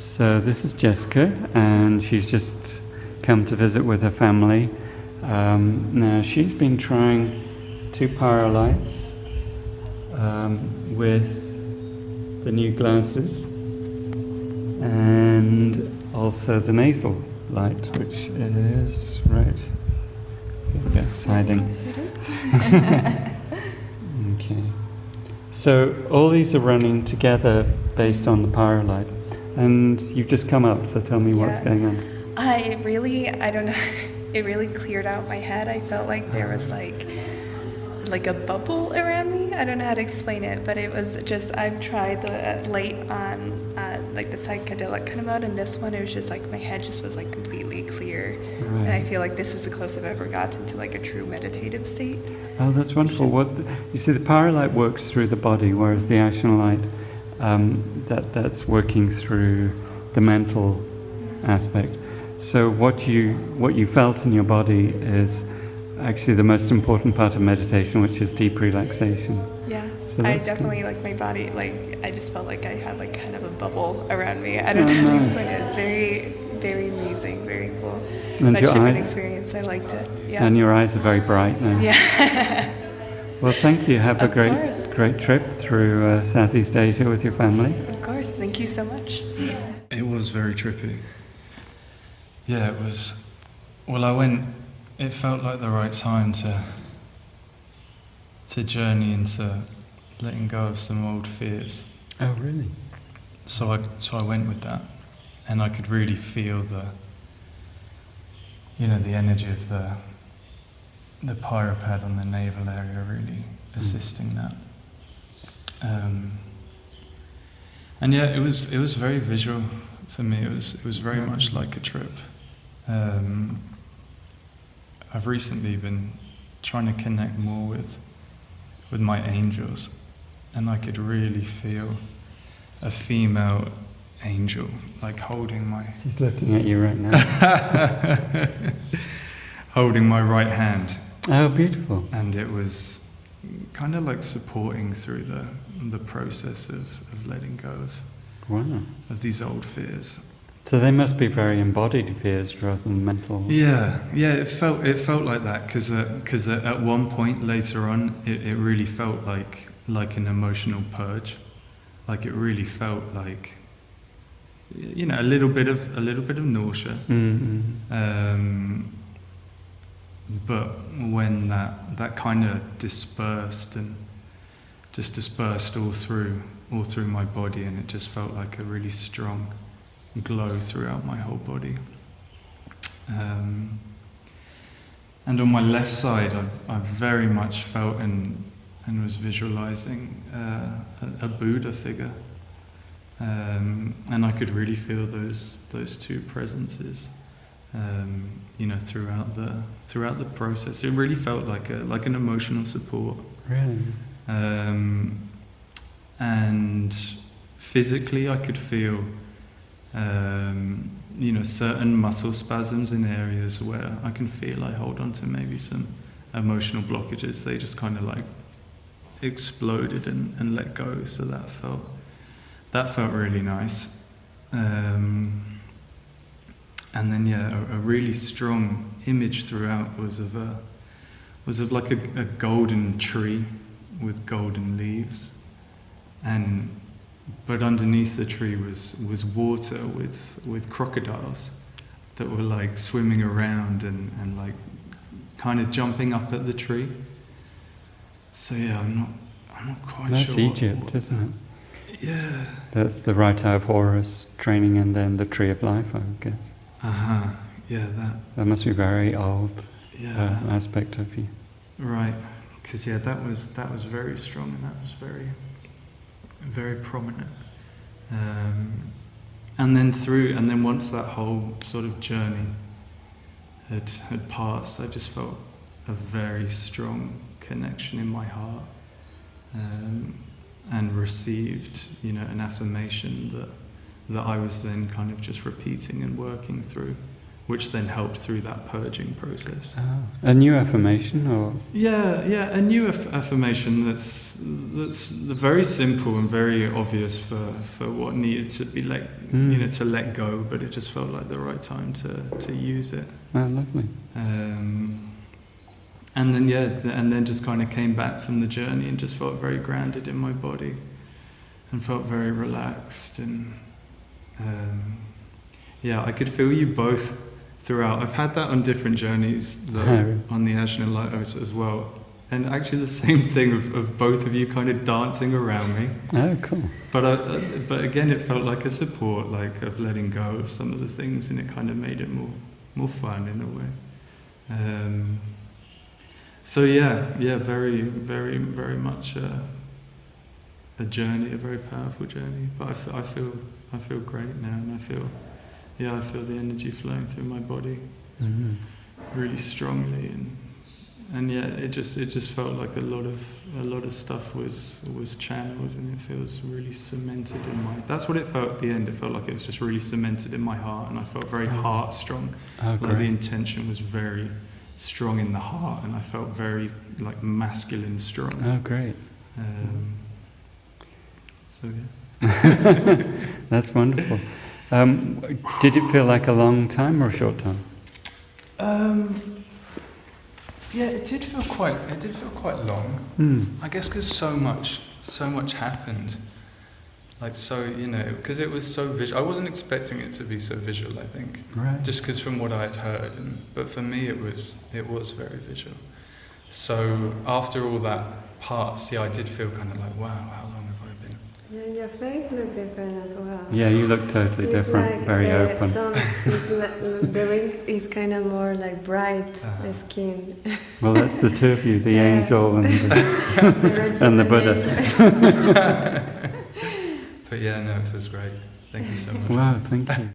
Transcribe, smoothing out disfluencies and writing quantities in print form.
So this is Jessica, and she's just come to visit with her family. Now she's been trying 2 PyraLights with the new glasses, and also the nasal light, which is right. Here we go, it's hiding. Okay. So all these are running together based on the PyraLight, and you've just come up. So tell me what's going on. I don't know. It really cleared out my head. I felt like there was like a bubble around me. I don't know how to explain it, but it was just, I've tried the light on like the psychedelic kind of mode, and this one it was just like my head just was like completely clear. Right. And I feel like this is the closest I've ever gotten to like a true meditative state. Oh, that's wonderful. You see, the PyraLight works through the body, whereas the action light that's working through the mental aspect. So what you felt in your body is actually the most important part of meditation, which is deep relaxation. Yeah, so I definitely like my body, like I just felt like I had like kind of a bubble around me. I don't know, nice. It was very, very amazing, very cool. And much different experience. I liked it. Yeah. And your eyes are very bright now. Yeah. Well, thank you. Have a great trip through Southeast Asia with your family. Of course. Thank you so much. It was very trippy. Yeah, it was. Well, it felt like the right time to journey into letting go of some old fears. Oh, really? So I went with that, and I could really feel the energy of the pyropad on the navel area really assisting that. And yeah, it was very visual for me. It was very much like a trip. I've recently been trying to connect more with my angels, and I could really feel a female angel like holding my... She's looking at you right now. Holding my right hand. Oh, beautiful. And it was kind of like supporting through the process of letting go of these old fears. So they must be very embodied fears rather than mental. Yeah, it felt like that because at one point later on, it really felt like an emotional purge. Like it really felt like, a little bit of nausea. Mm-hmm. But when that kind of dispersed and just dispersed all through my body, and it just felt like a really strong glow throughout my whole body. And on my left side, I very much felt and was visualizing a Buddha figure, and I could really feel those 2 presences, throughout the process. It really felt like an emotional support. Really. And physically, I could feel. Certain muscle spasms in areas where I can feel I hold on to maybe some emotional blockages. They just kind of like exploded and let go. So that felt really nice. And then a really strong image throughout was of like a golden tree with golden leaves, but underneath the tree was water with crocodiles that were like swimming around and like kind of jumping up at the tree. So yeah, I'm not quite That's sure. That's Egypt, isn't it? Yeah. That's the right eye of Horus training, and then the tree of life, I guess. Yeah, that must be very old aspect of you. Right, because that was very strong, and that was very, very prominent. And then once that whole sort of journey had passed, I just felt a very strong connection in my heart, and received, an affirmation that I was then kind of just repeating and working through which then helped through that purging process. Oh. A new affirmation, or? Yeah, a new affirmation that's very simple and very obvious for what needed to be to let go, but it just felt like the right time to use it. Oh, lovely. And then just kind of came back from the journey and just felt very grounded in my body, and felt very relaxed, and I could feel you both throughout. I've had that on different journeys, though, on the Ajna Light as well. And actually the same thing of both of you kind of dancing around me. Oh, cool. But again, it felt like a support, like of letting go of some of the things, and it kind of made it more fun in a way. So very, very, very much a journey, a very powerful journey. But I feel great now, and I feel the energy flowing through my body really strongly, and it just felt like a lot of stuff was channeled, and it feels really cemented in my. That's what it felt at the end. It felt like it was just really cemented in my heart, and I felt very heart strong. Oh, like the intention was very strong in the heart, and I felt very like masculine strong. Oh, great. So yeah. That's wonderful. Did it feel like a long time or a short time? Yeah, it did feel quite long. I guess because so much happened. Like, so, because it was so visual. I wasn't expecting it to be so visual, I think. Right. Just because from what I had heard. But for me, it was very visual. So after all that passed, I did feel kind of like, wow, how long have I been? Yeah, your face looked different as well. Yeah, you look totally It's different, like, very open. The ring is kind of more like bright, the skin. Well, that's the two of you, the angel and the, and the Buddha. But yeah, no, it feels great. Thank you so much. Wow, thank you.